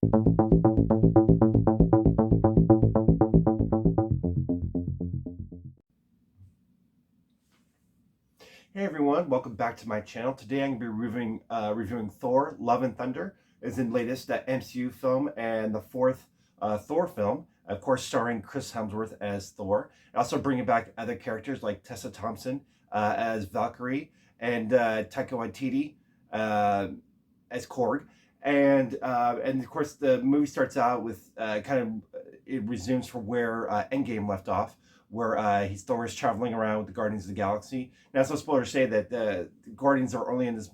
Hey everyone, welcome back to my channel. Today I'm going to be reviewing Thor: Love and Thunder. It's the latest MCU film and the fourth Thor film, of course starring Chris Hemsworth as Thor. Also bringing back other characters like Tessa Thompson as Valkyrie and Taika Waititi uh, as Korg. And of course the movie starts out with it resumes from where Endgame left off, where Thor is traveling around with the Guardians of the Galaxy. Now, it's no spoiler to say that the Guardians are only in this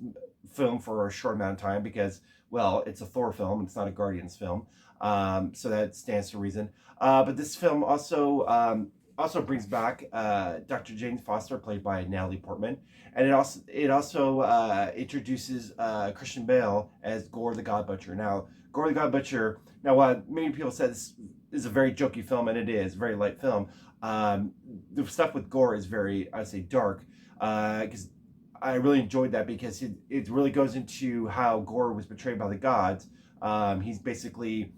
film for a short amount of time because, well, it's a Thor film, it's not a Guardians film, so that stands to reason. But this film also brings back Dr. Jane Foster, played by Natalie Portman, and it also introduces Christian Bale as Gore the God Butcher. Now, Gore the God Butcher. Now, many people said this is a very jokey film, and it is a very light film. The stuff with Gore is very, I'd say, dark, because I really enjoyed that because it really goes into how Gore was betrayed by the gods. He's basically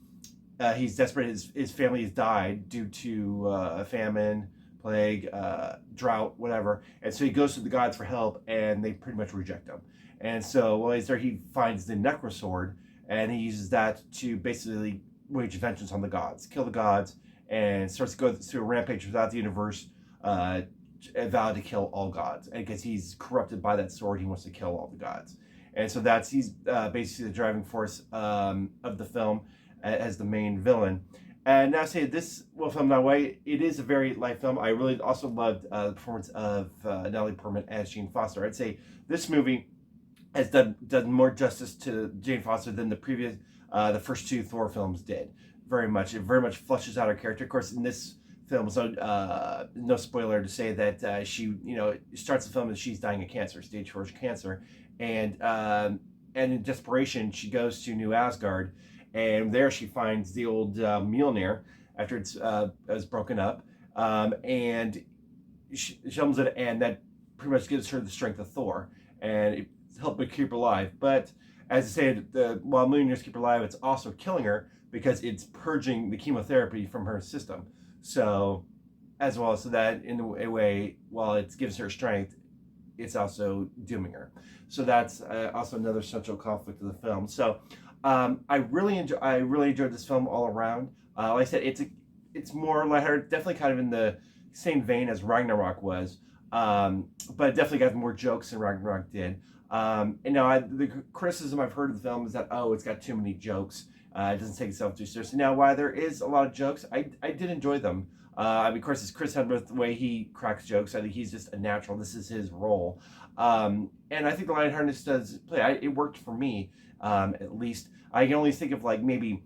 he's desperate. His family has died due to a famine, plague, drought, whatever, and so he goes to the gods for help, and they pretty much reject him. And so while he's there, he finds the Necrosword, and he uses that to basically wage vengeance on the gods, kill the gods, and starts to go through a rampage throughout the universe, vowed to kill all gods. And because he's corrupted by that sword, he wants to kill all the gods. And so he's basically the driving force of the film as the main villain. And now, say this film that way, it is a very light film. I really also loved the performance of Natalie Portman as Jane Foster. I'd say this movie has done more justice to Jane Foster than the first two Thor films did. It very much fleshes out her character. Of course, in this film, so no spoiler to say that she, starts the film and she's dying of cancer, stage 4 cancer, and in desperation, she goes to New Asgard, and there she finds the old Mjolnir after it's broken up, and she comes in, and that pretty much gives her the strength of Thor, and it helped her keep her alive. But as I said, while Mjolnir's keep her alive, it's also killing her because it's purging the chemotherapy from her system. So, as well, so that in a way, while it gives her strength, it's also dooming her. So that's also another central conflict of the film. So, I really enjoyed this film all around. Like I said, it's more lighthearted, definitely kind of in the same vein as Ragnarok was, but it definitely got more jokes than Ragnarok did. And now the criticism I've heard of the film is that, oh, it's got too many jokes. It doesn't take itself too seriously. Now, while there is a lot of jokes, I did enjoy them. Of course, it's Chris Hemsworth, the way he cracks jokes. I think he's just a natural. This is his role. And I think the lightheartedness does play. It worked for me, at least. I can only think of like maybe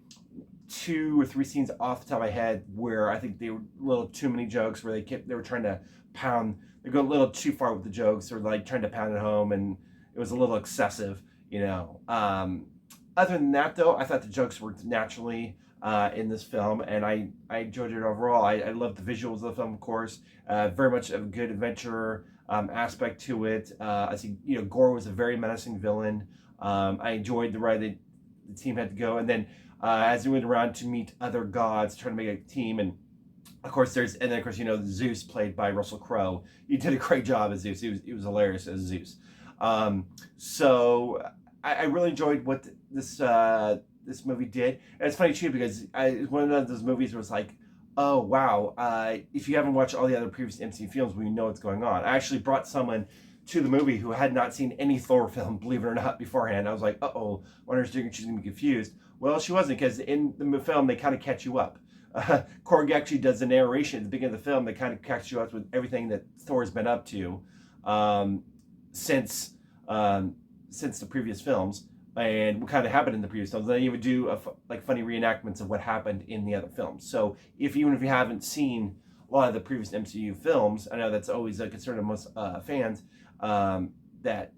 2 or 3 scenes off the top of my head where I think they were a little too many jokes, where they were trying to they go a little too far with the jokes, or like trying to pound it home, and it was a little excessive, Other than that, though, I thought the jokes worked naturally in this film, and I enjoyed it overall. I loved the visuals of the film, of course. Very much a good adventure aspect to it. I think Gore was a very menacing villain. I enjoyed the ride that the team had to go, and then as we went around to meet other gods, trying to make a team, and of course Zeus, played by Russell Crowe. He did a great job as Zeus. He was hilarious as Zeus. So I really enjoyed what this movie did. And it's funny too because it's one of those movies where it's like, oh wow, if you haven't watched all the other previous MCU films, we know what's going on. I actually brought someone to the movie who had not seen any Thor film, believe it or not, beforehand. I was like, uh-oh, wonder if she's gonna be confused. Well, she wasn't, because in the film they kind of catch you up. Korg actually does a narration at the beginning of the film that kind of catches you up with everything that Thor's been up to since the previous films, and what kind of happened in the previous films. They even do funny reenactments of what happened in the other films. So even if you haven't seen a lot of the previous MCU films, I know that's always a concern of most fans that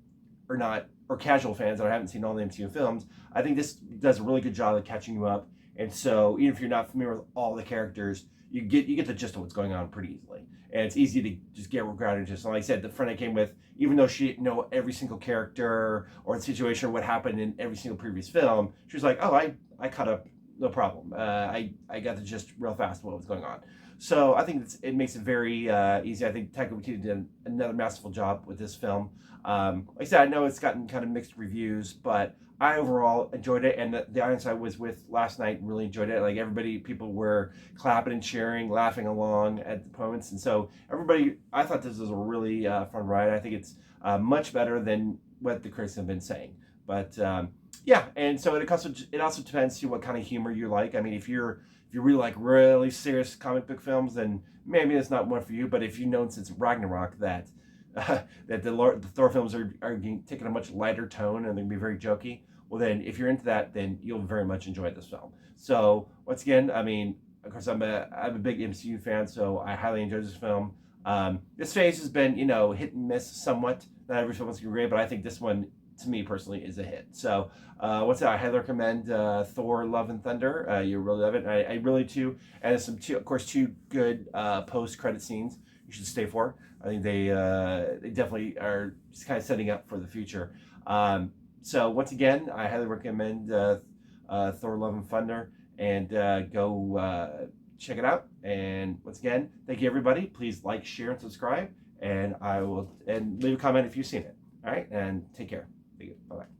are not, or casual fans that haven't seen all the MCU films. I think this does a really good job of catching you up. And so even if you're not familiar with all the characters, you get the gist of what's going on pretty easily. And it's easy to just get grounded. Just like I said, the friend I came with, even though she didn't know every single character or the situation or what happened in every single previous film, she was like, oh, I caught up no problem. I got the gist real fast what was going on. So I think it makes it very easy. I think Taika Waititi did another masterful job with this film. Like I said, I know it's gotten kind of mixed reviews, but I overall enjoyed it, and the audience I was with last night really enjoyed it. Like people were clapping and cheering, laughing along at the moments, and so everybody, I thought this was a really fun ride. I think it's much better than what the critics have been saying. But yeah, and so it also depends to what kind of humor you like. I mean, if you really like really serious comic book films, then maybe it's not one for you. But if you know since Ragnarok that that the Thor films are taking a much lighter tone and they're gonna be very jokey, well then if you're into that, then you'll very much enjoy this film. So once again, I mean, of course I'm a big MCU fan, so I highly enjoyed this film. This phase has been hit and miss somewhat. Not every film is great, but I think this one to me personally is a hit. So what's that? I highly recommend Thor: Love and Thunder. You really love it. And I really too. And there's of course, two good post-credit scenes you should stay for. I think they definitely are just kind of setting up for the future. So once again, I highly recommend Thor: Love and Thunder, and go check it out. And once again, thank you everybody. Please like, share, and subscribe. And leave a comment if you've seen it. All right, and take care. Thank you. Bye bye.